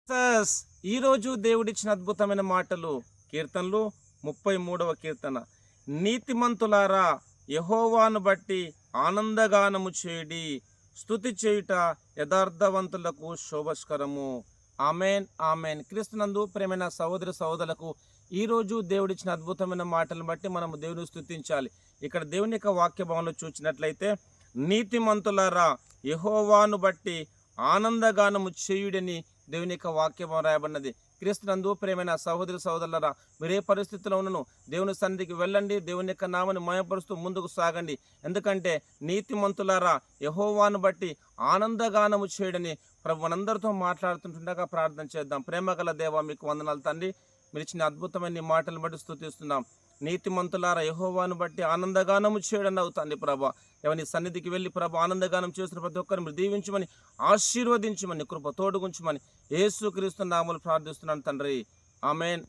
Jesus ఈరోజు దేవుడిచ్చిన అద్భుతమైన మాటలు కీర్తనలు 33వ కీర్తన. నీతిమంతులారా యెహోవాను బట్టి ఆనందగానము చేయుడి, స్తుతి చేయుట యథార్థవంతులకు శోభస్కరము. Amen amen. క్రీస్తునందు ప్రేమైన సహోదరి సహోదరులకు ఈరోజు దేవుడిచ్చిన అద్భుతమైన మాటలను బట్టి మనము దేవుని స్తుతించాలి. ఇక్కడ దేవుని యొక్క వాక్య భావంలో చూసినట్లయితే, నీతిమంతులారా యెహోవాను బట్టి ఆనందగానము చేయుడని దేవుని యొక్క వాక్యం రాయబడినది. క్రీస్తునందు ప్రేమైన సహోదరి సహోదరులారా, మీరే పరిస్థితిలో ఉన్నను దేవుని సన్నిధికి వెళ్ళండి, దేవుని యొక్క నామని మయపరుస్తూ ముందుకు సాగండి. ఎందుకంటే నీతిమంతులారా యెహోవాను బట్టి ఆనందగానము చేయడని ప్రభు మనందరితో మాట్లాడుతుండగా ప్రార్థన చేద్దాం. ప్రేమగల దేవా, మీకు వందనాలు తండ్రి. మీరు ఇచ్చిన అద్భుతమైన ఈ మాటలను బట్టి స్తుతిస్తున్నాం. నీతిమంతులారా యెహోవాను బట్టి ఆనందగానము చేయడం అవుతుంది ప్రభా. ఎవరి సన్నిధికి వెళ్ళి ప్రభా ఆనందగానం చేసిన ప్రతి ఒక్కరిని మీరు దీవించమని, ఆశీర్వదించమని, కృప తోడుగుంచమని యేసుక్రీస్తు నామములో ప్రార్థిస్తున్నాను తండ్రి. ఆమెన్.